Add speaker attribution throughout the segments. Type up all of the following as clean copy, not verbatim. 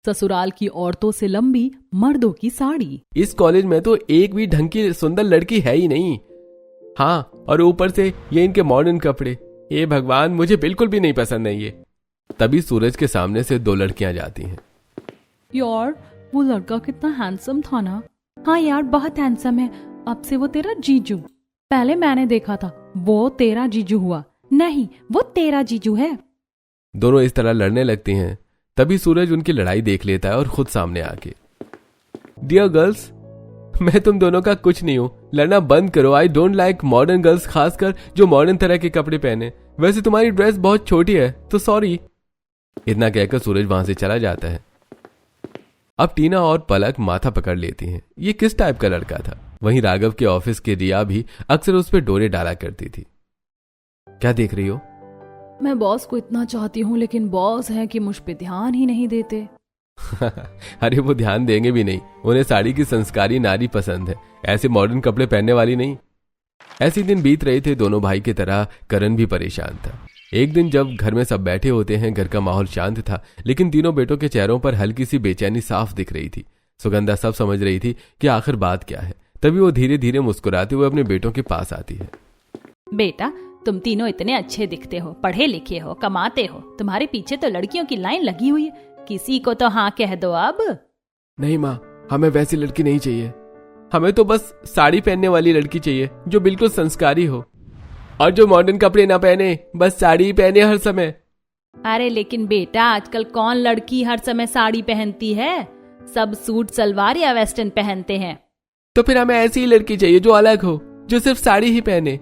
Speaker 1: ससुराल की औरतों से लंबी मर्दों की साड़ी।
Speaker 2: इस कॉलेज में तो एक भी ढंग की सुंदर लड़की है ही नहीं। हाँ, और ऊपर से ये इनके मॉडर्न कपड़े, ये भगवान मुझे बिल्कुल भी नहीं पसंद है ये। तभी सूरज के सामने से दो लड़कियां जाती हैं।
Speaker 1: यार वो लड़का कितना हैंडसम था ना। हाँ यार बहुत हैंडसम है। अब से वो तेरा जीजू। पहले मैंने देखा था, वो तेरा जीजू हुआ। नहीं, वो तेरा जीजू है।
Speaker 2: दोनों इस तरह लड़ने लगती हैं। तभी सूरज उनकी लड़ाई देख लेता है और खुद सामने आके, डियर गर्ल्स, मैं तुम दोनों का कुछ नहीं हूं, लड़ना बंद करो। I don't like modern girls, खासकर जो मॉडर्न तरह के कपड़े पहने। वैसे तुम्हारी ड्रेस बहुत छोटी है तो सॉरी। इतना कहकर सूरज वहां से चला जाता है। अब टीना और पलक माथा पकड़ लेती हैं, ये किस टाइप का लड़का था। वहीं राघव के ऑफिस की रिया भी अक्सर उस पर डोरे डाला करती थी। क्या देख रही हो?
Speaker 1: मैं बॉस को इतना चाहती हूँ, लेकिन बॉस है कि मुझ पे ध्यान ही नहीं देते।
Speaker 2: अरे वो ध्यान देंगे भी नहीं, उन्हें साड़ी की संस्कारी नारी पसंद है, ऐसे मॉडर्न कपड़े पहनने वाली नहीं। ऐसे दिन बीत रहे थे, दोनों भाई की तरह करण भी परेशान था। एक दिन जब घर में सब बैठे होते हैं, घर का माहौल शांत था, लेकिन तीनों बेटों के चेहरों पर हल्की सी बेचैनी साफ दिख रही थी। सुगंधा सब समझ रही थी कि आखिर बात क्या है। तभी वो धीरे धीरे मुस्कुराते हुए अपने बेटों के पास आती है।
Speaker 3: बेटा, तुम तीनों इतने अच्छे दिखते हो, पढ़े लिखे हो, कमाते हो, तुम्हारे पीछे तो लड़कियों की लाइन लगी हुई है, किसी को तो हाँ कह दो अब।
Speaker 2: नहीं माँ, हमें वैसी लड़की नहीं चाहिए, हमें तो बस साड़ी पहनने वाली लड़की चाहिए जो बिल्कुल संस्कारी हो और जो मॉडर्न कपड़े ना पहने, बस साड़ी ही पहने हर समय।
Speaker 3: अरे लेकिन बेटा, आजकल कौन लड़की हर समय साड़ी पहनती है? सब सूट सलवार या वेस्टर्न पहनते हैं।
Speaker 2: तो फिर हमें ऐसी ही लड़की चाहिए जो अलग हो, जो सिर्फ साड़ी ही पहने।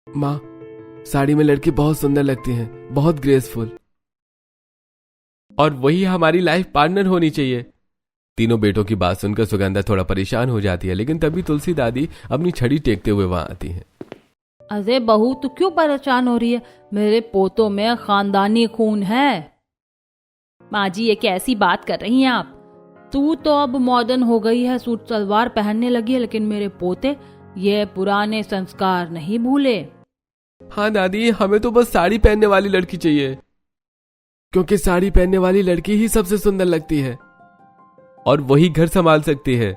Speaker 2: माँ, साड़ी में लड़की बहुत सुंदर लगती है, बहुत ग्रेसफुल, और वही हमारी लाइफ पार्टनर होनी चाहिए। तीनों बेटों की बात सुनकर सुगंधा थोड़ा परेशान हो जाती है, लेकिन तभी तुलसी दादी अपनी छड़ी टेकते हुए वहां आती हैं।
Speaker 3: अरे बहू, तू क्यों परेशान हो रही है? मेरे पोतों में खानदानी खून है। माँ जी, ये कैसी बात कर रही हैं आप? तू तो अब मॉडर्न हो गई है, सूट सलवार पहनने लगी है, लेकिन मेरे पोते ये पुराने संस्कार नहीं भूले।
Speaker 2: हाँ दादी, हमें तो बस साड़ी पहनने वाली लड़की चाहिए, क्योंकि साड़ी पहनने वाली लड़की ही सबसे सुंदर लगती है और वही घर संभाल सकती है।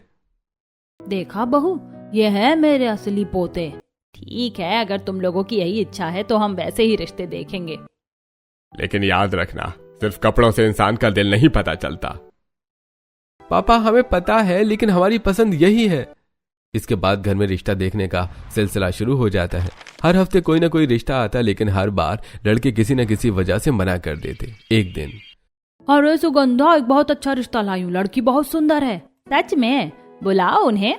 Speaker 3: देखा बहू, ये है मेरे असली पोते। ठीक है, अगर तुम लोगों की यही इच्छा है तो हम वैसे ही रिश्ते देखेंगे।
Speaker 2: लेकिन याद रखना, सिर्फ कपड़ों से इंसान का दिल नहीं पता चलता। पापा, हमें पता है, लेकिन हमारी पसंद यही है। इसके बाद घर में रिश्ता देखने का सिलसिला शुरू हो जाता है। हर हफ्ते कोई ना कोई रिश्ता आता, लेकिन हर बार लड़के किसी न किसी वजह से मना कर देते। एक दिन,
Speaker 3: अरे सुगंधा, एक बहुत अच्छा रिश्ता लाई हूँ, लड़की बहुत सुंदर है। सच में? बुलाओ उन्हें।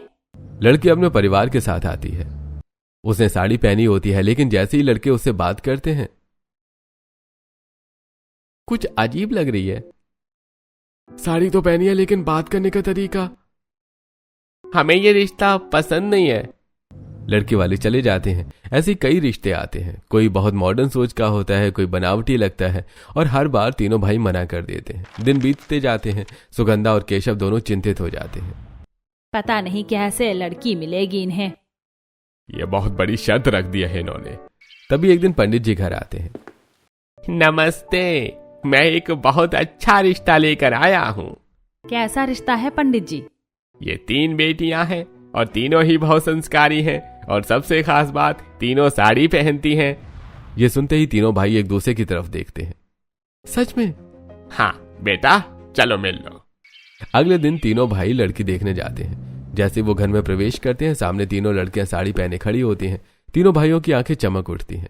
Speaker 2: लड़की अपने परिवार के साथ आती है। उसने साड़ी पहनी होती है, लेकिन जैसे ही लड़के उससे बात करते हैं, कुछ अजीब लग रही है। साड़ी तो पहनी है, लेकिन बात करने का तरीका, हमें ये रिश्ता पसंद नहीं है। लड़के वाले चले जाते हैं। ऐसे कई रिश्ते आते हैं, कोई बहुत मॉडर्न सोच का होता है, कोई बनावटी लगता है, और हर बार तीनों भाई मना कर देते हैं। दिन बीतते जाते हैं। सुगंधा और केशव दोनों चिंतित हो जाते हैं।
Speaker 3: पता नहीं कैसे लड़की मिलेगी इन्हें।
Speaker 2: ये बहुत बड़ी शर्त रख दी है इन्होंने। तभी एक दिन पंडित जी घर आते हैं। नमस्ते, मैं एक बहुत अच्छा रिश्ता लेकर आया हूँ।
Speaker 3: कैसा रिश्ता है पंडित जी?
Speaker 2: ये 3 बेटियां हैं और तीनों ही बहुत संस्कारी हैं, और सबसे खास बात, तीनों साड़ी पहनती हैं। ये सुनते ही तीनों भाई एक दूसरे की तरफ देखते हैं। सच में? हाँ बेटा, चलो मिल लो। अगले दिन तीनों भाई लड़की देखने जाते हैं। जैसे वो घर में प्रवेश करते हैं, सामने तीनों लड़कियां साड़ी पहने खड़ी होती हैं। तीनों भाइयों की आंखें चमक उठती हैं।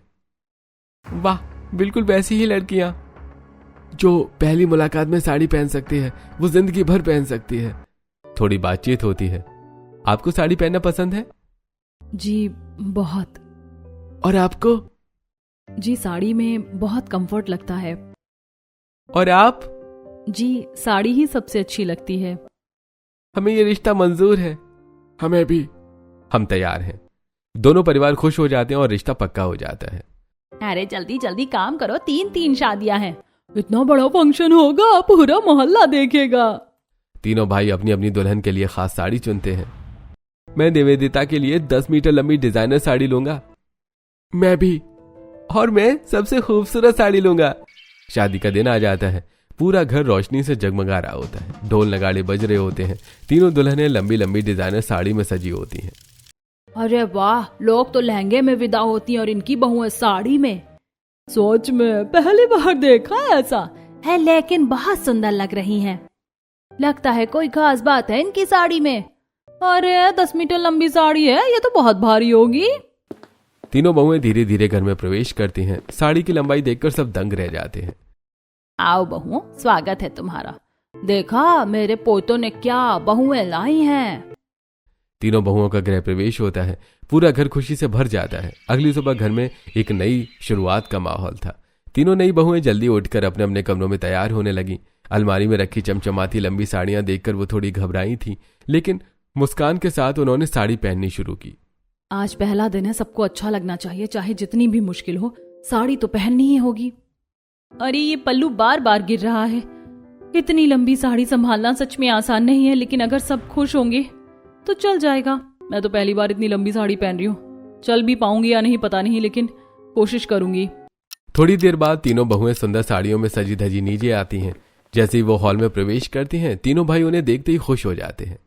Speaker 2: वाह, बिल्कुल वैसी ही लड़कियां जो पहली मुलाकात में साड़ी पहन सकती है, वो जिंदगी भर पहन सकती है। थोड़ी बातचीत होती है। आपको साड़ी पहनना पसंद है?
Speaker 1: जी बहुत।
Speaker 2: और आपको?
Speaker 1: जी, साड़ी में बहुत कंफर्ट लगता है।
Speaker 2: और आप?
Speaker 1: जी, साड़ी ही सबसे अच्छी लगती है।
Speaker 2: हमें ये रिश्ता मंजूर है। हमें भी। हम तैयार हैं। दोनों परिवार खुश हो जाते हैं और रिश्ता पक्का हो जाता है।
Speaker 3: अरे जल्दी जल्दी काम करो, 3 शादियां हैं।
Speaker 1: इतना बड़ा फंक्शन होगा, पूरा मोहल्ला देखेगा।
Speaker 2: तीनों भाई अपनी अपनी दुल्हन के लिए खास साड़ी चुनते हैं। मैं निवेदिता के लिए 10 मीटर लंबी डिजाइनर साड़ी लूंगा। मैं भी। और मैं सबसे खूबसूरत साड़ी लूंगा। शादी का दिन आ जाता है। पूरा घर रोशनी से जगमगा रहा होता है। ढोल नगाड़े बज रहे होते हैं। तीनों दुल्हनें लंबी लंबी डिजाइनर साड़ी में सजी होती हैं।
Speaker 3: अरे वाह, लोग तो लहंगे में विदा होती हैं और इनकी बहुएं साड़ी में।
Speaker 1: सोच में पहली बार देखा ऐसा
Speaker 3: है, लेकिन बहुत सुंदर लग रही हैं। लगता है कोई खास बात है इनकी साड़ी में।
Speaker 1: अरे 10 मीटर लंबी साड़ी है, ये तो बहुत भारी होगी।
Speaker 2: तीनों बहुएं धीरे धीरे घर में प्रवेश करती हैं। साड़ी की लंबाई देखकर सब दंग रह जाते हैं।
Speaker 3: आओ बहुओं, स्वागत है तुम्हारा। देखा मेरे पोतों ने क्या बहुएं लाई हैं।
Speaker 2: तीनों बहुओं का गृह प्रवेश होता है। पूरा घर खुशी से भर जाता है। अगली सुबह घर में एक नई शुरुआत का माहौल था। तीनों नई बहुएं जल्दी उठकर अपने अपने कमरों में तैयार होने लगी। अलमारी में रखी चमचमाती लंबी साड़ियां देखकर वो थोड़ी घबराई थी, लेकिन मुस्कान के साथ उन्होंने साड़ी पहननी शुरू की।
Speaker 1: आज पहला दिन है, सबको अच्छा लगना चाहिए, चाहे जितनी भी मुश्किल हो, साड़ी तो पहननी ही होगी। अरे ये पल्लू बार बार गिर रहा है। इतनी लंबी साड़ी संभालना सच में आसान नहीं है, लेकिन अगर सब खुश होंगे तो चल जाएगा। मैं तो पहली बार इतनी लंबी साड़ी पहन रही हूँ। चल भी पाऊंगी या नहीं पता नहीं, लेकिन कोशिश करूंगी।
Speaker 2: थोड़ी देर बाद तीनों बहुएं सुंदर साड़ियों में सजी धजी नीचे आती हैं। जैसे ही वो हॉल में प्रवेश करती हैं, तीनों भाई उन्हें देखते ही खुश हो जाते हैं।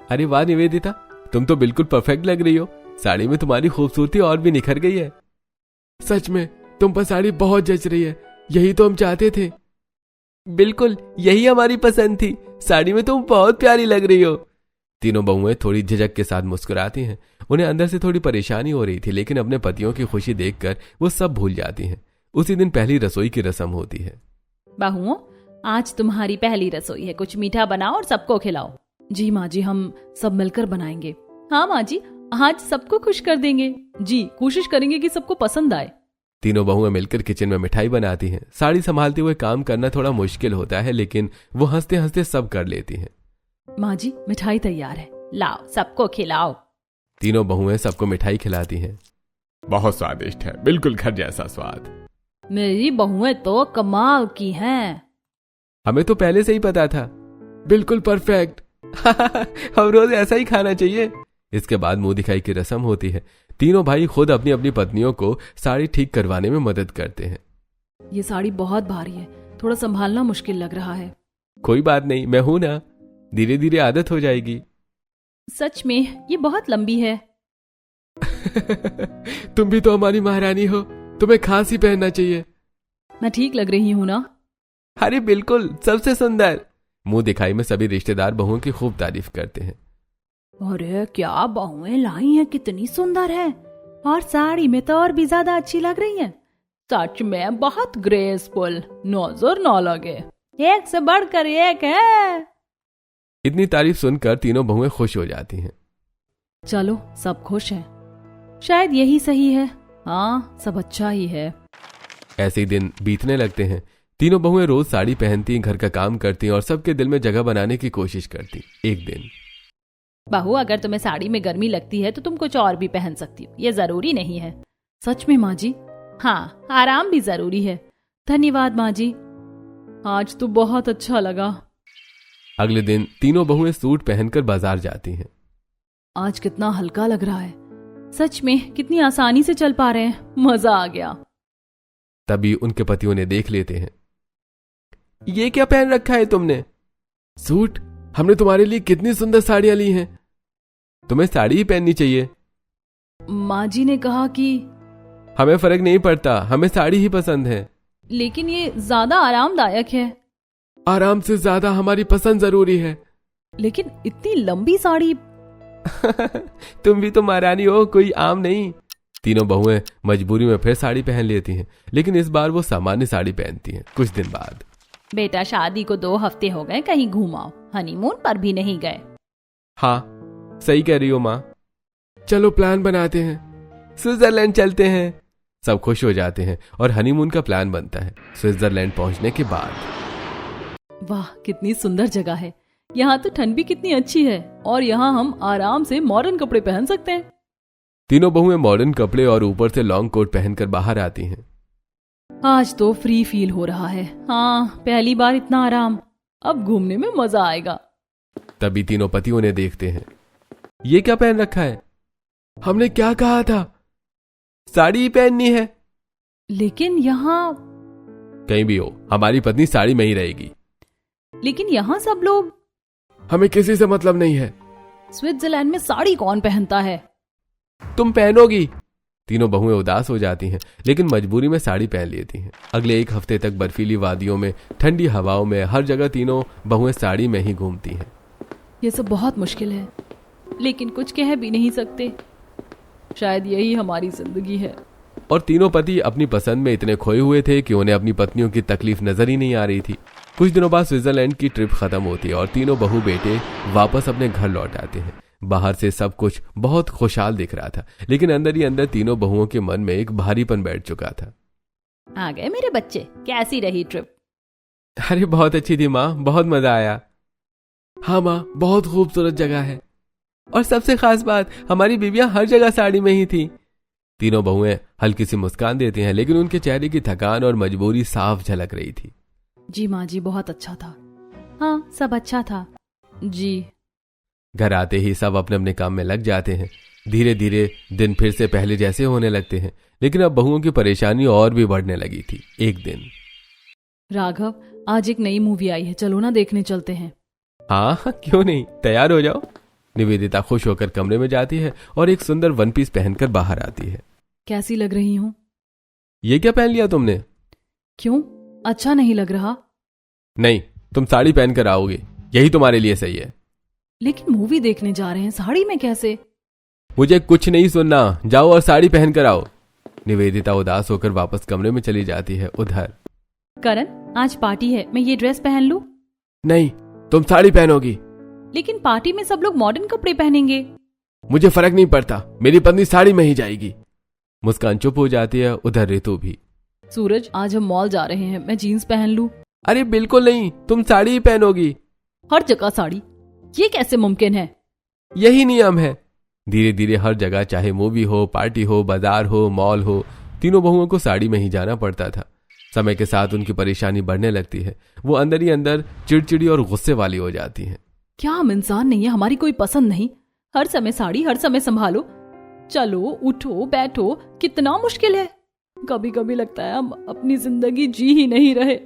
Speaker 2: अरे वाह निवेदिता, तुम तो बिल्कुल परफेक्ट लग रही हो। साड़ी में तुम्हारी खूबसूरती और भी निखर गई है। सच में तुम पर साड़ी बहुत जच रही है, यही तो हम चाहते थे। बिल्कुल यही हमारी पसंद थी, साड़ी में तुम बहुत प्यारी लग रही हो। तीनों बहुएं थोड़ी झिझक के साथ मुस्कुराती हैं। उन्हें अंदर से थोड़ी परेशानी हो रही थी, लेकिन अपने पतियों की खुशी देखकर वो सब भूल जाती हैं। उसी दिन पहली रसोई की रस्म होती है।
Speaker 3: बहुओं, आज तुम्हारी पहली रसोई है, कुछ मीठा बनाओ और सबको खिलाओ।
Speaker 1: जी माँ जी, हम सब मिलकर बनाएंगे। हाँ माँ जी, आज सबको खुश कर देंगे। जी, कोशिश करेंगे कि सबको पसंद आए।
Speaker 2: तीनों बहुएं मिलकर किचन में मिठाई बनाती हैं। साड़ी संभालते हुए काम करना थोड़ा मुश्किल होता है, लेकिन वो हंसते हंसते सब कर लेती हैं।
Speaker 1: माँ जी, मिठाई तैयार है,
Speaker 3: लाओ सबको खिलाओ।
Speaker 2: तीनों बहुएं सबको मिठाई खिलाती हैं। बहुत स्वादिष्ट है, बिल्कुल घर जैसा स्वाद।
Speaker 3: मेरी बहुएं तो कमाल की हैं।
Speaker 2: हमें तो पहले से ही पता था। बिल्कुल परफेक्ट। हम रोज ऐसा ही खाना चाहिए। इसके बाद मुंह दिखाई की रस्म होती है। तीनों भाई खुद अपनी अपनी पत्नियों को साड़ी ठीक करवाने में मदद करते हैं।
Speaker 1: ये साड़ी बहुत भारी है, थोड़ा संभालना मुश्किल लग रहा है।
Speaker 2: कोई बात नहीं, मैं हूं ना, धीरे धीरे आदत हो जाएगी।
Speaker 3: सच में ये बहुत लंबी है।
Speaker 2: तुम भी तो हमारी महारानी हो, तुम्हें खास ही पहनना चाहिए।
Speaker 1: मैं ठीक लग रही हूँ ना?
Speaker 2: अरे बिल्कुल, सबसे सुंदर। मुंह दिखाई में सभी रिश्तेदार बहुओं की खूब तारीफ करते हैं।
Speaker 3: अरे क्या बहुएं लाई हैं, कितनी सुंदर है, और साड़ी में तो और भी ज्यादा अच्छी लग रही हैं। सच में बहुत ग्रेसफुल, नजर ना लगे, एक से बढ़कर एक है।
Speaker 2: इतनी तारीफ सुनकर तीनों बहुएं खुश हो जाती हैं।
Speaker 1: चलो सब खुश हैं, शायद यही सही है। हाँ, सब अच्छा ही है।
Speaker 2: ऐसे ही दिन बीतने लगते हैं। तीनों बहुएं रोज साड़ी पहनती, घर का काम करती और सबके दिल में जगह बनाने की कोशिश करती। एक दिन,
Speaker 3: बहू, अगर तुम्हें साड़ी में गर्मी लगती है तो तुम कुछ और भी पहन सकती हो, ये जरूरी नहीं है।
Speaker 1: सच में माँ जी?
Speaker 3: हाँ, आराम भी जरूरी है।
Speaker 1: धन्यवाद माँ जी, आज तो बहुत अच्छा लगा।
Speaker 2: अगले दिन तीनों बहुएं सूट पहनकर बाजार जाती हैं।
Speaker 1: आज कितना हल्का लग रहा है, सच में कितनी आसानी से चल पा रहे हैं, मजा आ गया।
Speaker 2: तभी उनके पति उन्हें देख लेते हैं। ये क्या पहन रखा है तुमने? सूट? हमने तुम्हारे लिए कितनी सुंदर साड़ियां ली हैं, तुम्हें साड़ी ही पहननी चाहिए।
Speaker 1: माँ जी ने कहा कि
Speaker 2: हमें फर्क नहीं पड़ता, हमें साड़ी ही पसंद है।
Speaker 1: लेकिन ये ज्यादा आरामदायक है।
Speaker 2: आराम से ज्यादा हमारी पसंद जरूरी है।
Speaker 1: लेकिन इतनी लंबी साड़ी।
Speaker 2: तुम भी तो महारानी हो, कोई आम नहीं। तीनों बहुएं मजबूरी में फिर साड़ी पहन लेती हैं, लेकिन इस बार वो सामान्य साड़ी पहनती हैं। कुछ दिन बाद,
Speaker 3: बेटा शादी को 2 हफ्ते हो गए, कहीं घूमाओ, हनीमून पर भी नहीं गए।
Speaker 2: हाँ सही कह रही हो माँ, चलो प्लान बनाते हैं, स्विट्जरलैंड चलते हैं। सब खुश हो जाते हैं और हनीमून का प्लान बनता है। स्विट्जरलैंड पहुंचने के बाद,
Speaker 1: वाह कितनी सुंदर जगह है, यहाँ तो ठंड भी कितनी अच्छी है, और यहाँ हम आराम से मॉडर्न कपड़े पहन सकते हैं।
Speaker 2: तीनों बहुएं मॉडर्न कपड़े और ऊपर से लॉन्ग कोट पहनकर बाहर आती हैं।
Speaker 1: आज तो फ्री फील हो रहा है। हाँ, पहली बार इतना आराम, अब घूमने में मजा आएगा।
Speaker 2: तभी तीनों पति उन्हें देखते हैं। ये क्या पहन रखा है? हमने क्या कहा था, साड़ी ही पहननी है।
Speaker 1: लेकिन यहाँ
Speaker 2: कहीं भी हो, हमारी पत्नी साड़ी में ही रहेगी।
Speaker 1: लेकिन यहाँ सब लोग।
Speaker 2: हमें किसी से मतलब नहीं है।
Speaker 1: स्विट्जरलैंड में साड़ी कौन पहनता है?
Speaker 2: तुम पहनोगी। तीनों बहुएं उदास हो जाती हैं, लेकिन मजबूरी में साड़ी पहन लेती हैं। अगले एक हफ्ते तक बर्फीली वादियों में, ठंडी हवाओं में, हर जगह तीनों बहुएं साड़ी में ही घूमती हैं।
Speaker 1: ये सब बहुत मुश्किल है, लेकिन कुछ कह भी नहीं सकते। शायद यही हमारी जिंदगी है।
Speaker 2: और तीनों पति अपनी पसंद में इतने खोए हुए थे कि उन्हें अपनी पत्नियों की तकलीफ नजर ही नहीं आ रही थी। कुछ दिनों बाद स्विट्जरलैंड की ट्रिप खत्म होती है और तीनों बहू बेटे वापस अपने घर लौट आते हैं। बाहर से सब कुछ बहुत खुशहाल दिख रहा था, लेकिन अंदर ही अंदर तीनों बहुओं के मन में एक भारीपन बैठ चुका था।
Speaker 3: आ गए मेरे बच्चे, कैसी रही ट्रिप?
Speaker 2: अरे बहुत अच्छी थी माँ, बहुत मजा आया। हाँ माँ, बहुत खूबसूरत जगह है, और सबसे खास बात, हमारी बीवियां हर जगह साड़ी में ही थी। तीनों बहुएं हल्की सी मुस्कान देती हैं, लेकिन उनके चेहरे की थकान और मजबूरी साफ झलक रही थी।
Speaker 1: जी माँ जी, बहुत अच्छा था।
Speaker 3: हाँ, सब अच्छा था
Speaker 1: जी।
Speaker 2: घर आते ही सब अपने अपने काम में लग जाते हैं। धीरे धीरे दिन फिर से पहले जैसे होने लगते हैं, लेकिन अब बहुओं की परेशानी और भी बढ़ने लगी थी। एक दिन,
Speaker 1: राघव, आज एक नई मूवी आई है, चलो ना देखने चलते हैं।
Speaker 2: हाँ क्यों नहीं, तैयार हो जाओ। निवेदिता खुश होकर कमरे में जाती है और एक सुंदर वन पीस पहनकर बाहर आती है।
Speaker 1: कैसी लग रही हूँ?
Speaker 2: ये क्या पहन लिया तुमने?
Speaker 1: क्यों, अच्छा नहीं लग रहा?
Speaker 2: नहीं, तुम साड़ी पहनकर आओगे, यही तुम्हारे लिए सही है।
Speaker 1: लेकिन मूवी देखने जा रहे हैं, साड़ी में कैसे?
Speaker 2: मुझे कुछ नहीं सुनना, जाओ और साड़ी पहनकर आओ। निवेदिता उदास होकर वापस कमरे में चली जाती है। उधर,
Speaker 1: करण, आज पार्टी है, मैं ये ड्रेस पहन लूं?
Speaker 2: नहीं, तुम साड़ी पहनोगी।
Speaker 1: लेकिन पार्टी में सब लोग मॉडर्न कपड़े पहनेंगे।
Speaker 2: मुझे फर्क नहीं पड़ता, मेरी पत्नी साड़ी में ही जाएगी। मुस्कान चुप हो जाती है। उधर ऋतु भी।
Speaker 1: सूरज, आज हम मॉल जा रहे हैं, मैं जीन्स पहन लूं?
Speaker 2: अरे बिल्कुल नहीं, तुम साड़ी ही पहनोगी।
Speaker 1: हर जगह साड़ी, ये कैसे मुमकिन है?
Speaker 2: यही नियम है। धीरे धीरे हर जगह, चाहे मूवी हो, पार्टी हो, बाजार हो, मॉल हो, तीनों बहुओं को साड़ी में ही जाना पड़ता था। समय के साथ उनकी परेशानी बढ़ने लगती है। वो अंदर ही अंदर चिड़चिड़ी और गुस्से वाली हो जाती हैं।
Speaker 1: क्या हम इंसान नहीं है? हमारी कोई पसंद नहीं? हर समय साड़ी, हर समय संभालो। चलो, उठो, बैठो, कितना मुश्किल है। कभी कभी लगता है हम अपनी जिंदगी जी ही नहीं रहे।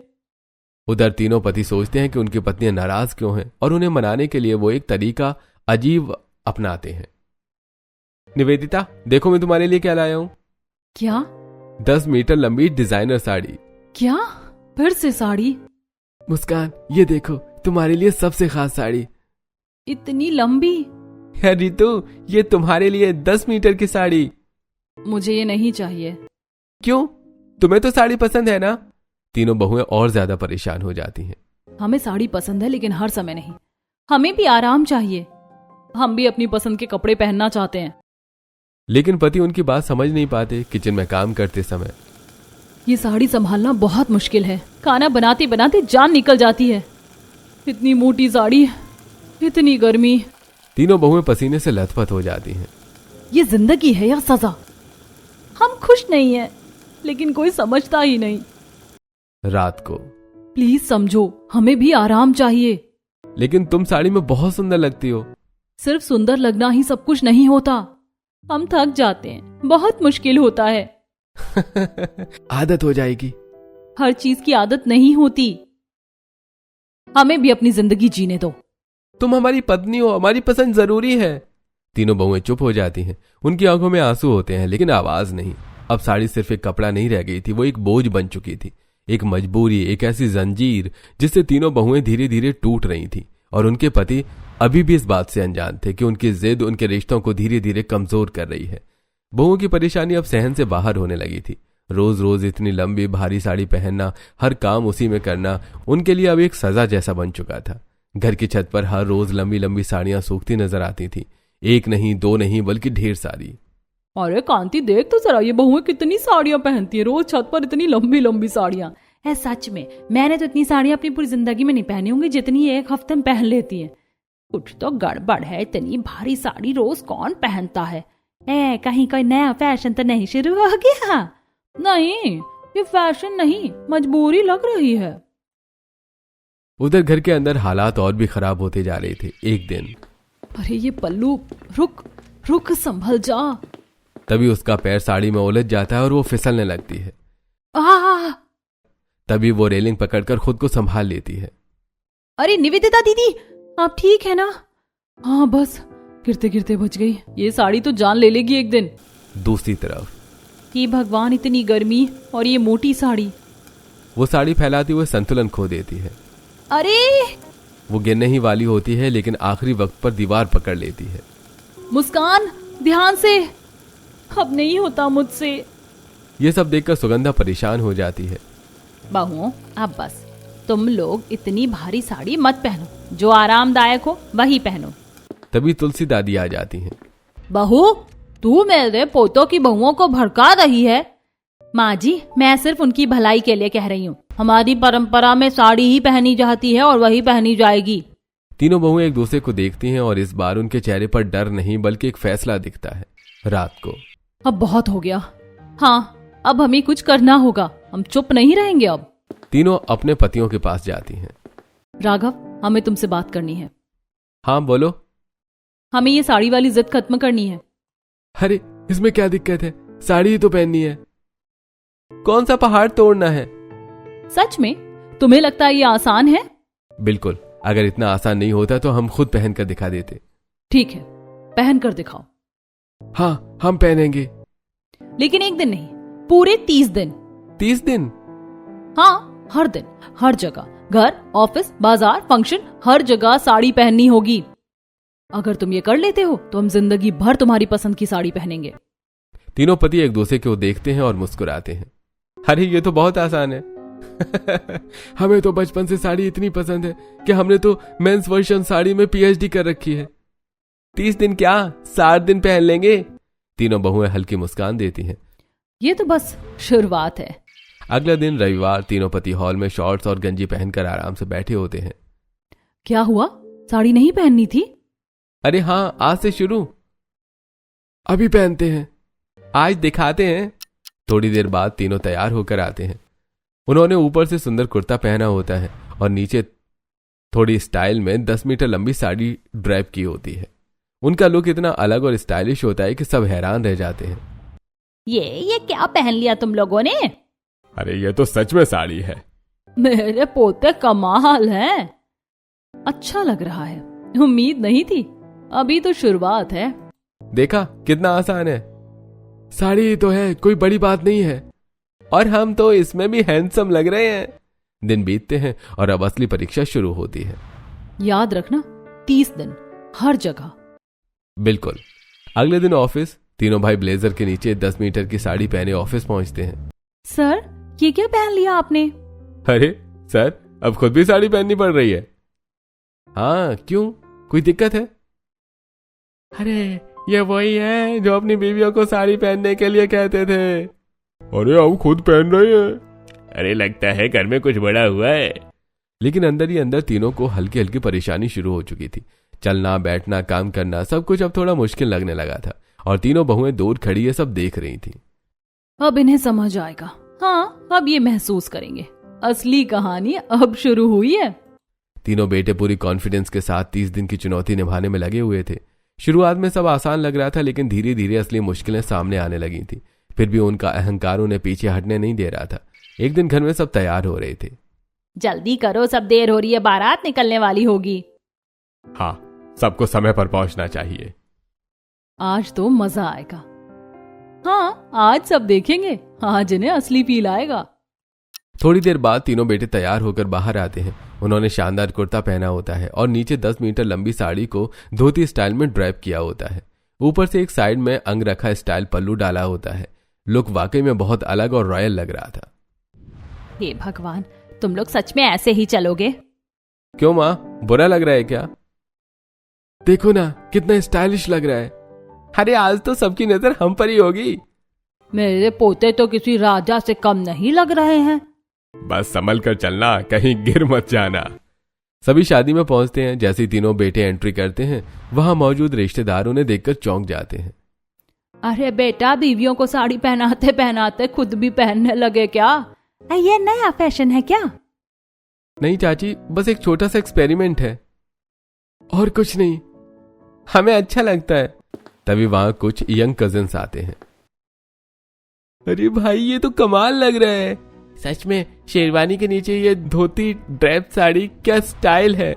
Speaker 2: उधर तीनों पति सोचते हैं कि उनकी पत्नियां नाराज क्यों हैं, और उन्हें मनाने के लिए वो एक तरीका अजीब अपनाते हैं। निवेदिता, देखो मैं तुम्हारे लिए क्या लाया हूं।
Speaker 1: क्या?
Speaker 2: 10 मीटर लंबी डिजाइनर साड़ी।
Speaker 1: क्या? फिर से साड़ी?
Speaker 2: मुस्कान, ये देखो, तुम्हारे लिए सबसे खास साड़ी।
Speaker 1: इतनी लंबी?
Speaker 2: रितु, ये तुम्हारे लिए 10 मीटर की साड़ी।
Speaker 1: मुझे ये नहीं चाहिए।
Speaker 2: क्यों? तुम्हें तो साड़ी पसंद है ना? तीनों बहुएं और ज्यादा परेशान हो जाती हैं।
Speaker 1: हमें साड़ी पसंद है, लेकिन हर समय नहीं। हमें भी आराम चाहिए। हम भी अपनी पसंद के कपड़े पहनना चाहते हैं।
Speaker 2: लेकिन पति उनकी बात समझ नहीं पाते। किचन में काम करते समय,
Speaker 1: ये साड़ी संभालना बहुत मुश्किल है। खाना बनाते बनाते जान निकल जाती है। इतनी मोटी साड़ी, इतनी गर्मी।
Speaker 2: तीनों बहुएं पसीने से लथपथ हो जाती हैं।
Speaker 1: ये जिंदगी है या सजा? हम खुश नहीं हैं, लेकिन कोई समझता ही नहीं।
Speaker 2: रात को,
Speaker 1: प्लीज समझो, हमें भी आराम चाहिए।
Speaker 2: लेकिन तुम साड़ी में बहुत सुंदर लगती हो।
Speaker 1: सिर्फ सुंदर लगना ही सब कुछ नहीं होता। हम थक जाते हैं, बहुत मुश्किल होता है।
Speaker 2: आदत हो जाएगी।
Speaker 1: हर चीज की आदत नहीं होती। हमें भी अपनी जिंदगी जीने दो।
Speaker 2: तुम हमारी पत्नी हो, हमारी पसंद जरूरी है। तीनों बहुएं चुप हो जाती हैं। उनकी आंखों में आंसू होते हैं, लेकिन आवाज नहीं। अब साड़ी सिर्फ एक कपड़ा नहीं रह गई थी, वो एक बोझ बन चुकी थी, एक मजबूरी, एक ऐसी जंजीर जिससे तीनों बहुएं धीरे धीरे टूट रही थी। और उनके पति अभी भी इस बात से अनजान थे कि उनकी जिद उनके रिश्तों को धीरे धीरे कमजोर कर रही है। बहुओं की परेशानी अब सहन से बाहर होने लगी थी। रोज रोज इतनी लंबी भारी साड़ी पहनना, हर काम उसी में करना, उनके लिए अब एक सजा जैसा बन चुका था। घर की छत पर हर रोज लंबी लंबी साड़ियां सूखती नजर आती थी। एक नहीं, दो नहीं, बल्कि ढेर सारी।
Speaker 1: अरे कांति, देख तो जरा, ये बहुएं कितनी साड़ियां पहनती है रोज छत पर, इतनी लंबी लंबी साड़ियां।
Speaker 3: है सच में, मैंने तो इतनी साड़ियां अपनी पूरी जिंदगी में नहीं पहनी होंगी जितनी एक हफ्ते में पहन लेती है। कुछ तो गड़बड़ है, इतनी भारी साड़ी रोज कौन पहनता है? कहीं कोई नया फैशन तो नहीं शुरू हो गया?
Speaker 1: नहीं, ये फैशन नहीं, मजबूरी लग रही है।
Speaker 2: उधर घर के अंदर हालात और भी खराब होते जा रहे थे। एक दिन,
Speaker 1: अरे ये पल्लू, रुक रुक, संभल जा।
Speaker 2: तभी उसका पैर साड़ी में उलझ जाता है और वो फिसलने लगती है। तभी वो रेलिंग पकड़कर खुद को संभाल लेती है।
Speaker 1: अरे निवेदिता दीदी, आप ठीक है ना? हाँ बस गिरते गिरते बच गई। ये साड़ी तो जान ले लेगी एक दिन।
Speaker 2: दूसरी तरफ
Speaker 1: कि भगवान, इतनी गर्मी और ये मोटी साड़ी।
Speaker 2: वो साड़ी फैलाते हुए संतुलन खो देती है।
Speaker 1: अरे
Speaker 2: वो गिरने ही वाली होती है, लेकिन आखिरी वक्त पर दीवार पकड़ लेती है।
Speaker 1: मुस्कान, ध्यान से, अब नहीं होता मुझसे।
Speaker 2: ये सब देखकर सुगंधा परेशान हो जाती है।
Speaker 3: बहुओं, अब बस तुम लोग इतनी भारी साड़ी मत पहनो, जो आरामदायक हो वही पहनो।
Speaker 2: तभी तुलसी दादी आ जाती हैं।
Speaker 3: बहू, तू मेरे पोतों की बहुओं को भड़का रही है। माँ जी, मैं सिर्फ उनकी भलाई के लिए कह रही हूँ। हमारी परंपरा में साड़ी ही पहनी जाती है और वही पहनी जाएगी।
Speaker 2: तीनों बहुएं एक दूसरे को देखती हैं और इस बार उनके चेहरे पर डर नहीं बल्कि एक फैसला दिखता है। रात को
Speaker 1: अब बहुत हो गया। हाँ, अब हमें कुछ करना होगा। हम चुप नहीं रहेंगे अब।
Speaker 2: तीनों अपने पतियों के पास जाती हैं।
Speaker 1: राघव, हमें तुमसे बात करनी है।
Speaker 2: हाँ बोलो।
Speaker 1: हमें ये साड़ी वाली जिद खत्म करनी है।
Speaker 2: अरे इसमें क्या दिक्कत है, साड़ी ही तो पहननी है। कौन सा पहाड़ तोड़ना है?
Speaker 1: सच में तुम्हें लगता है ये आसान है?
Speaker 2: बिल्कुल, अगर इतना आसान नहीं होता तो हम खुद पहन कर दिखा देते।
Speaker 1: ठीक है, पहन कर दिखाओ।
Speaker 2: हाँ, हम पहनेंगे।
Speaker 1: लेकिन एक दिन नहीं, पूरे 30 दिन।
Speaker 2: 30 दिन?
Speaker 1: हाँ, हर दिन, हर जगह, घर, ऑफिस, बाजार, फंक्शन, हर जगह साड़ी पहननी होगी। अगर तुम ये कर लेते हो तो हम जिंदगी भर तुम्हारी पसंद की साड़ी पहनेंगे।
Speaker 2: तीनों पति एक दूसरे को देखते हैं और मुस्कुराते हैं। अरे ये तो बहुत आसान है। हमें तो बचपन से साड़ी इतनी पसंद है कि हमने तो मेंस वर्जन साड़ी में पीएचडी कर रखी है। 30 दिन क्या, 60 दिन पहन लेंगे। तीनों बहुएं हल्की मुस्कान देती हैं।
Speaker 1: ये तो बस शुरुआत है।
Speaker 2: अगला दिन रविवार, तीनों पति हॉल में शॉर्ट्स और गंजी पहनकर आराम से बैठे होते हैं।
Speaker 1: क्या हुआ, साड़ी नहीं पहननी थी?
Speaker 2: अरे हाँ, आज से शुरू। अभी पहनते हैं, आज दिखाते हैं। थोड़ी देर बाद तीनों तैयार होकर आते हैं। उन्होंने ऊपर से सुंदर कुर्ता पहना होता है और नीचे थोड़ी स्टाइल में 10 मीटर लंबी साड़ी ड्रैप की होती है। उनका लुक इतना अलग और स्टाइलिश होता है कि सब हैरान रह जाते हैं।
Speaker 3: ये क्या पहन लिया तुम लोगों ने?
Speaker 2: अरे ये तो सच में साड़ी है।
Speaker 1: मेरे पोते कमाल हैं। अच्छा लग रहा है, उम्मीद नहीं थी। अभी तो शुरुआत है।
Speaker 2: देखा कितना आसान है। साड़ी ही तो है, कोई बड़ी बात नहीं है। और हम तो इसमें भी हैंडसम लग रहे हैं। दिन बीतते हैं और अब असली परीक्षा शुरू होती है।
Speaker 1: याद रखना, 30 दिन, हर जगह।
Speaker 2: बिल्कुल। अगले दिन ऑफिस, तीनों भाई ब्लेजर के नीचे 10 मीटर की साड़ी पहने ऑफिस पहुंचते हैं।
Speaker 1: सर, ये क्या पहन लिया आपने?
Speaker 2: अरे सर, अब खुद भी साड़ी पहननी पड़ रही है। हाँ, क्यों, कोई दिक्कत है? अरे ये वही है जो अपनी बीवियों को साड़ी पहनने के लिए कहते थे। अरे अब खुद पहन रहे हैं। अरे लगता है घर में कुछ बड़ा हुआ है। लेकिन अंदर ही अंदर तीनों को हल्की हल्की परेशानी शुरू हो चुकी थी। चलना, बैठना, काम करना, सब कुछ अब थोड़ा मुश्किल लगने लगा था और तीनों बहुएं दूर खड़ी ये सब देख रही थी।
Speaker 1: अब इन्हें समझ आएगा। हाँ, अब ये महसूस करेंगे, असली कहानी अब शुरू हुई है।
Speaker 2: तीनों बेटे पूरी कॉन्फिडेंस के साथ 30 दिन की चुनौती निभाने में लगे हुए थे। शुरुआत में सब आसान लग रहा था, लेकिन धीरे धीरे असली मुश्किलें सामने आने लगी थी। फिर भी उनका अहंकार उन्हें पीछे हटने नहीं दे रहा था। एक दिन घर में सब तैयार हो रहे थे।
Speaker 3: जल्दी करो, सब देर हो रही है, बारात निकलने वाली होगी।
Speaker 2: हाँ, सबको समय पर पहुंचना चाहिए।
Speaker 1: आज तो मजा आएगा। हाँ, आज सब देखेंगे, आज इन्हें असली फील आएगा।
Speaker 2: थोड़ी देर बाद तीनों बेटे तैयार होकर बाहर आते हैं। उन्होंने शानदार कुर्ता पहना होता है और नीचे 10 मीटर लंबी साड़ी को धोती स्टाइल में ड्रैप किया होता है। ऊपर से एक साइड में अंग रखा स्टाइल पल्लू डाला होता है। लुक वाकई में बहुत अलग और रॉयल लग रहा था।
Speaker 3: हे भगवान, तुम लोग सच में ऐसे ही चलोगे?
Speaker 2: क्यों माँ, बुरा लग रहा है क्या? देखो ना कितना स्टाइलिश लग रहा है। अरे आज तो सबकी नजर हम पर ही होगी।
Speaker 1: मेरे पोते तो किसी राजा से कम नहीं लग रहे हैं।
Speaker 2: बस संभल कर चलना, कहीं गिर मत जाना। सभी शादी में पहुंचते हैं। जैसे ही तीनों बेटे एंट्री करते हैं, वहां मौजूद रिश्तेदार उन्हें देखकर चौंक जाते हैं।
Speaker 1: अरे बेटा, बीवियों को साड़ी पहनाते पहनाते खुद भी पहनने लगे क्या?
Speaker 3: ये नया फैशन है क्या?
Speaker 2: नहीं चाची, बस एक छोटा सा एक्सपेरिमेंट है और कुछ नहीं, हमें अच्छा लगता है। तभी वहां कुछ यंग कजिन्स आते हैं। अरे भाई, ये तो कमाल लग रहा है। सच में शेरवानी के नीचे ये धोती ड्रेप साड़ी क्या स्टाइल है।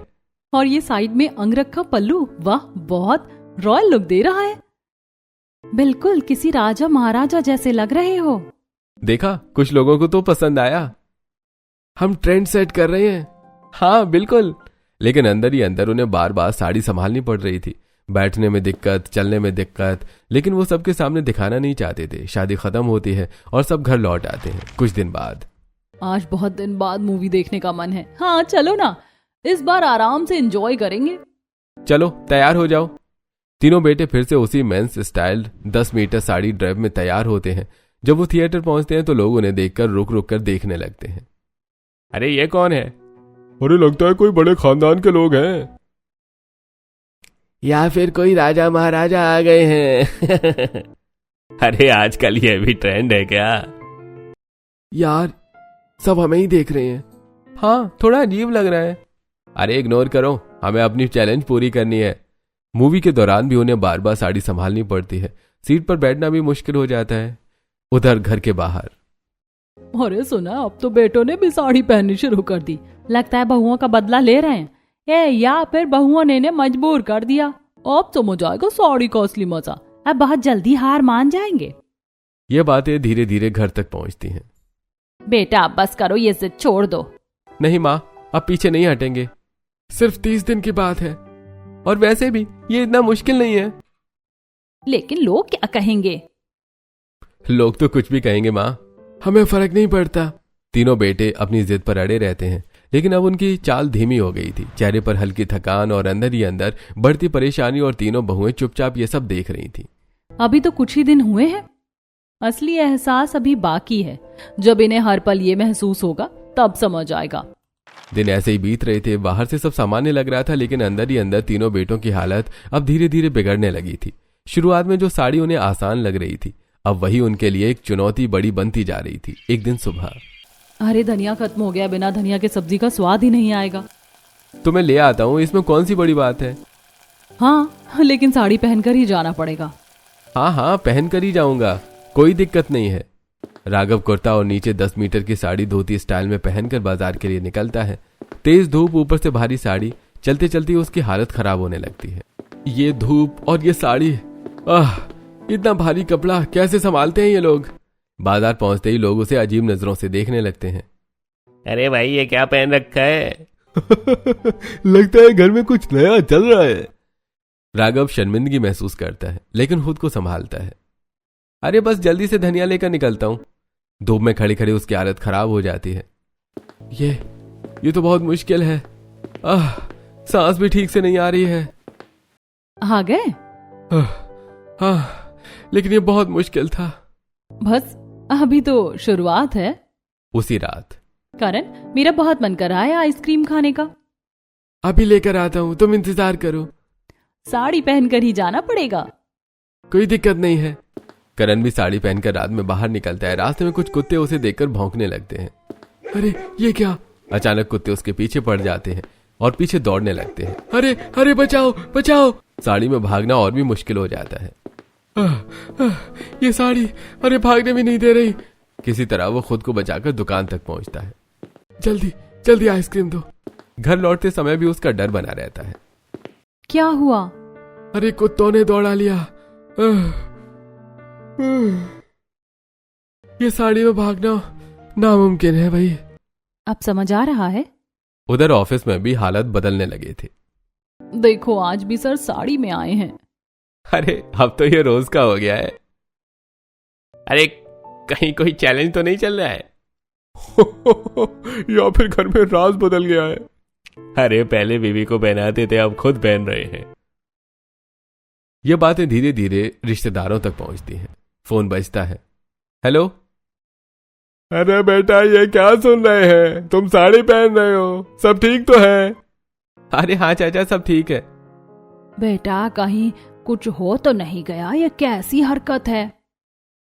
Speaker 1: और ये साइड में अंगरखा पल्लू, वाह बहुत रॉयल लुक दे रहा है। बिल्कुल किसी राजा महाराजा जैसे लग रहे हो।
Speaker 2: देखा, कुछ लोगों को तो पसंद आया। हम ट्रेंड सेट कर रहे हैं। हाँ बिल्कुल। लेकिन अंदर ही अंदर उन्हें बार बार साड़ी संभालनी पड़ रही थी। बैठने में दिक्कत, चलने में दिक्कत, लेकिन वो सबके सामने दिखाना नहीं चाहते थे। शादी खत्म होती है और सब घर लौट आते हैं कुछ दिन बाद।
Speaker 1: आज बहुत दिन बाद मूवी देखने का मन है। हाँ चलो ना, इस बार आराम से एंजॉय करेंगे।
Speaker 2: चलो तैयार हो जाओ। तीनों बेटे फिर से उसी men's style 10 metre sari drape में तैयार होते हैं। जब वो थिएटर पहुंचते हैं तो लोग उन्हें देखकर रुक रुक कर देखने लगते हैं। अरे ये कौन है?
Speaker 4: अरे लगता है कोई बड़े खानदान के लोग हैं,
Speaker 2: या फिर कोई राजा महाराजा आ गए हैं। अरे आजकल ये भी ट्रेंड है क्या? यार सब हमें ही देख रहे हैं। हाँ थोड़ा अजीब लग रहा है। अरे इग्नोर करो, हमें अपनी चैलेंज पूरी करनी है। मूवी के दौरान भी उन्हें बार बार साड़ी संभालनी पड़ती है। सीट पर बैठना भी मुश्किल हो जाता है। उधर घर के बाहर,
Speaker 1: अरे सुना, अब तो बेटों ने भी साड़ी पहननी शुरू कर दी। लगता है बहुओं का बदला ले रहे हैं। या फिर बहुओं ने इन्हें मजबूर कर दिया। अब समझ आएगा साड़ी का असली मजा। अब बहुत जल्दी हार मान जाएंगे।
Speaker 2: ये बातें धीरे धीरे घर तक पहुंचती हैं।
Speaker 3: बेटा अब बस करो, ये जिद छोड़ दो।
Speaker 2: नहीं माँ, अब पीछे नहीं हटेंगे। सिर्फ 30 दिन की बात है, और वैसे भी ये इतना मुश्किल नहीं है।
Speaker 3: लेकिन लोग क्या कहेंगे?
Speaker 2: लोग तो कुछ भी कहेंगे माँ, हमें फर्क नहीं पड़ता। तीनों बेटे अपनी जिद पर अड़े रहते हैं। लेकिन अब उनकी चाल धीमी हो गई थी। चेहरे पर हल्की थकान और अंदर ही अंदर बढ़ती परेशानी, और तीनों बहुएं चुपचाप ये सब देख रही थी।
Speaker 1: अभी तो कुछ ही दिन हुए हैं। असली एहसास अभी बाकी है। जब इन्हें हर पल ये महसूस होगा तब समझ आएगा।
Speaker 2: दिन ऐसे ही बीत रहे थे। बाहर से सब सामान्य लग रहा था, लेकिन अंदर ही अंदर तीनों बेटों की हालत अब धीरे धीरे बिगड़ने लगी थी। शुरुआत में जो साड़ी उन्हें आसान लग रही थी, अब वही उनके लिए एक चुनौती बड़ी बनती जा रही थी। एक दिन सुबह,
Speaker 1: अरे धनिया खत्म हो गया, बिना धनिया के सब्जी का स्वाद ही नहीं आएगा।
Speaker 2: तो मैं ले आता हूँ, इसमें कौन सी बड़ी बात है।
Speaker 1: हाँ लेकिन साड़ी पहनकर ही जाना पड़ेगा।
Speaker 2: हाँ हाँ पहन कर ही जाऊंगा, कोई दिक्कत नहीं है। राघव कुर्ता और नीचे 10 मीटर की साड़ी धोती स्टाइल में पहनकर बाजार के लिए निकलता है। तेज धूप, ऊपर से भारी साड़ी, चलते चलते उसकी हालत खराब होने लगती है। ये धूप और ये साड़ी, इतना भारी कपड़ा कैसे संभालते हैं ये लोग। बाजार पहुंचते ही लोग उसे अजीब नजरों से देखने लगते हैं। अरे भाई ये क्या पहन रखा है?
Speaker 4: लगता है घर में कुछ नया चल रहा है।
Speaker 2: राघव शर्मिंदगी महसूस करता है, लेकिन खुद को संभालता है। अरे बस जल्दी से धनिया लेकर निकलता हूं। धूप में खड़े खड़े उसकी हालत खराब हो जाती है। ये तो बहुत मुश्किल है। सांस भी ठीक से नहीं आ रही है।
Speaker 1: आ गए?
Speaker 2: लेकिन ये बहुत मुश्किल था।
Speaker 1: बस अभी तो शुरुआत है।
Speaker 2: उसी रात,
Speaker 1: करण मेरा बहुत मन कर रहा है आइसक्रीम खाने का।
Speaker 2: अभी लेकर आता हूँ, तुम इंतजार करो।
Speaker 1: साड़ी पहनकर ही जाना पड़ेगा।
Speaker 2: कोई दिक्कत नहीं है। करण भी साड़ी पहनकर रात में बाहर निकलता है। रास्ते में कुछ कुत्ते उसे देखकर भौंकने लगते हैं। अरे ये क्या? अचानक कुत्ते उसके पीछे पड़ जाते हैं और पीछे दौड़ने लगते हैं। अरे अरे बचाओ बचाओ। साड़ी में भागना और भी मुश्किल हो जाता है। ये साड़ी, अरे भागने भी नहीं दे रही। किसी तरह वो खुद को बचाकर दुकान तक पहुंचता है। जल्दी जल्दी आइसक्रीम दो। घर लौटते समय भी उसका डर बना रहता है।
Speaker 1: क्या हुआ?
Speaker 2: अरे कुत्तों ने दौड़ा लिया। ये साड़ी में भागना नामुमकिन है भाई।
Speaker 1: अब समझ आ रहा है।
Speaker 2: उधर ऑफिस में भी हालत बदलने लगे थे।
Speaker 1: देखो आज भी सर साड़ी में आए हैं।
Speaker 2: अरे अब तो ये रोज का हो गया है। अरे कहीं कोई चैलेंज तो नहीं चल रहा है?
Speaker 4: या फिर घर में राज बदल गया है।
Speaker 2: अरे पहले बीवी को पहनाते थे, अब खुद पहन रहे हैं। ये बातें धीरे धीरे रिश्तेदारों तक पहुंचती हैं। फोन बजता है। हेलो।
Speaker 4: अरे बेटा ये क्या सुन रहे हैं? तुम साड़ी पहन रहे हो, सब ठीक तो है?
Speaker 2: अरे हाँ चाचा सब ठीक है।
Speaker 1: बेटा कहीं कुछ हो तो नहीं गया? ये कैसी हरकत है?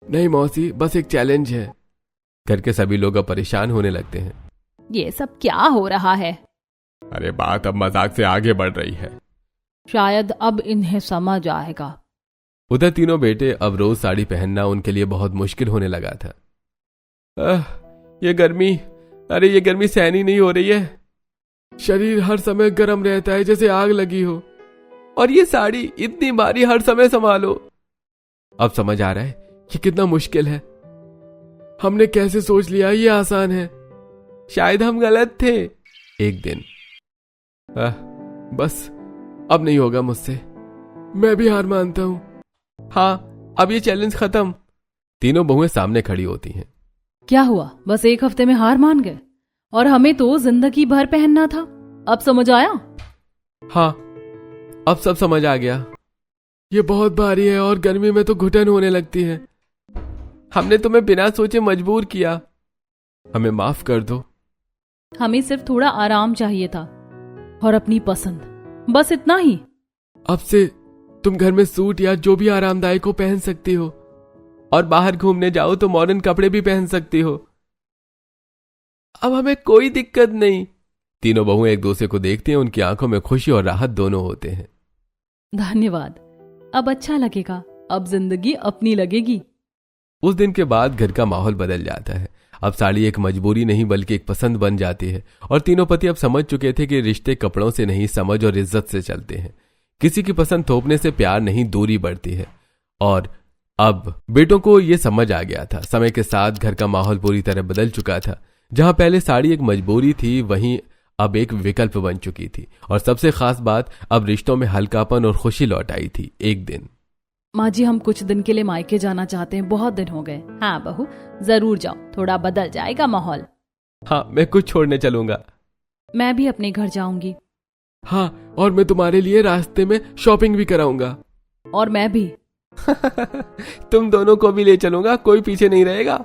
Speaker 2: नहीं मौसी, बस एक चैलेंज है। घर के सभी लोग अब परेशान होने लगते हैं।
Speaker 3: ये सब क्या हो रहा है?
Speaker 4: अरे बात अब मजाक से आगे बढ़ रही है।
Speaker 1: शायद अब इन्हें समझ आएगा।
Speaker 2: उधर तीनों बेटे अब रोज साड़ी पहनना उनके लिए बहुत मुश्किल होने लगा था। ये गर्मी, अरे ये गर्मी सहन ही नहीं हो रही है। शरीर हर समय गर्म रहता है जैसे आग लगी हो, और ये साड़ी इतनी भारी हर समय संभालो। अब समझ आ रहा है कि कितना मुश्किल है। हमने कैसे सोच लिया ये आसान है। शायद हम गलत थे। एक दिन बस अब नहीं होगा मुझसे, मैं भी हार मानता हूं। हाँ, अब ये चैलेंज खत्म। तीनों बहुएं सामने खड़ी होती हैं।
Speaker 1: क्या हुआ, बस एक हफ्ते में हार मान गए? और हमें तो जिंदगी भर पहनना था। अब समझ आया?
Speaker 2: हाँ, अब सब समझ आ गया। ये बहुत भारी है और गर्मी में तो घुटन होने लगती है। हमने तुम्हें बिना सोचे मजबूर किया, हमें माफ कर दो।
Speaker 1: हमें सिर्फ थोड़ा आराम चाहिए था और अपनी पसंद, बस इतना ही।
Speaker 2: अब से तुम घर में सूट या जो भी आरामदायक हो पहन सकती हो, और बाहर घूमने जाओ तो मॉडर्न कपड़े भी पहन सकती हो। अब हमें कोई दिक्कत नहीं। तीनों बहुएं एक दूसरे को देखती हैं, उनकी आंखों में खुशी और राहत दोनों होते हैं।
Speaker 1: धन्यवाद, अब अच्छा लगेगा, अब जिंदगी अपनी लगेगी।
Speaker 2: उस दिन के बाद घर का माहौल बदल जाता है। अब साड़ी एक मजबूरी नहीं बल्कि एक पसंद बन जाती है, और तीनों पति अब समझ चुके थे कि रिश्ते कपड़ों से नहीं, समझ और इज्जत से चलते हैं। किसी की पसंद थोपने से प्यार नहीं, दूरी बढ़ती है। और अब बेटों को यह समझ आ गया था। समय के साथ घर का माहौल पूरी तरह बदल चुका था। जहां पहले साड़ी एक मजबूरी थी, वहीं अब एक विकल्प बन चुकी थी। और सबसे खास बात, अब रिश्तों में हल्कापन और खुशी लौट आई थी। एक दिन,
Speaker 1: माँ जी, हम कुछ दिन के लिए मायके जाना चाहते हैं, बहुत दिन हो गए।
Speaker 3: हाँ बहू, जरूर जाओ, थोड़ा बदल जाएगा माहौल।
Speaker 2: हाँ, मैं कुछ छोड़ने चलूंगा।
Speaker 1: मैं भी अपने घर जाऊंगी।
Speaker 2: हाँ, और मैं तुम्हारे लिए रास्ते में शॉपिंग भी कराऊंगा।
Speaker 1: और मैं भी।
Speaker 2: तुम दोनों को भी ले चलूंगा, कोई पीछे नहीं रहेगा।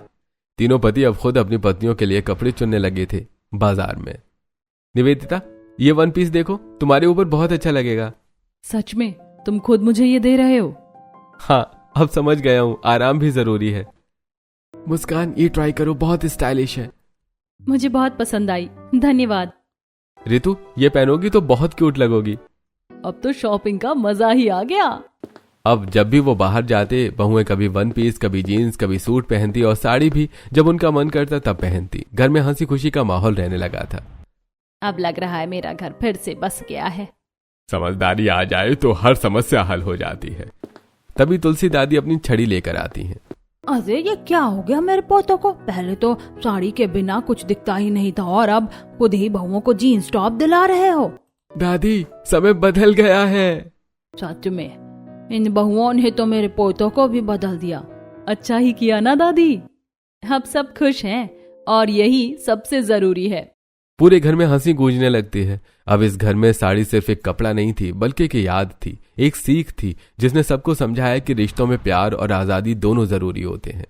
Speaker 2: तीनों पति अब खुद अपनी पत्नियों के लिए कपड़े चुनने लगे थे बाजार में। निवेदिता, ये वन पीस देखो, तुम्हारे ऊपर बहुत अच्छा लगेगा।
Speaker 1: सच में? तुम खुद मुझे ये दे रहे हो?
Speaker 2: हाँ, अब समझ गया हूँ, आराम भी जरूरी है। मुस्कान, ये ट्राई करो, बहुत स्टाइलिश है।
Speaker 1: मुझे बहुत पसंद आई, धन्यवाद।
Speaker 2: रितु, ये पहनोगी तो बहुत क्यूट लगोगी।
Speaker 1: अब तो शॉपिंग का मजा ही आ गया।
Speaker 2: अब जब भी वो बाहर जाते, बहुएं कभी वन पीस, कभी जीन्स, कभी सूट पहनती, और साड़ी भी जब उनका मन करता तब पहनती। घर में हंसी खुशी का माहौल रहने लगा था।
Speaker 3: अब लग रहा है मेरा घर फिर से बस गया है।
Speaker 2: समझदारी आ जाए तो हर समस्या हल हो जाती है। तभी तुलसी दादी अपनी छड़ी लेकर आती हैं।
Speaker 3: अरे ये क्या हो गया मेरे पोतों को? पहले तो साड़ी के बिना कुछ दिखता ही नहीं था, और अब खुद ही बहुओं को जीन्स टॉप दिला रहे हो।
Speaker 2: दादी, समय बदल गया है।
Speaker 3: सच में इन बहुओं ने तो मेरे पोतों को भी बदल दिया।
Speaker 1: अच्छा ही किया ना दादी। अब सब खुश हैं और यही सबसे जरूरी है।
Speaker 2: पूरे घर में हंसी गूंजने लगती है। अब इस घर में साड़ी सिर्फ एक कपड़ा नहीं थी, बल्कि एक याद थी, एक सीख थी, जिसने सबको समझाया कि रिश्तों में प्यार और आजादी दोनों जरूरी होते हैं।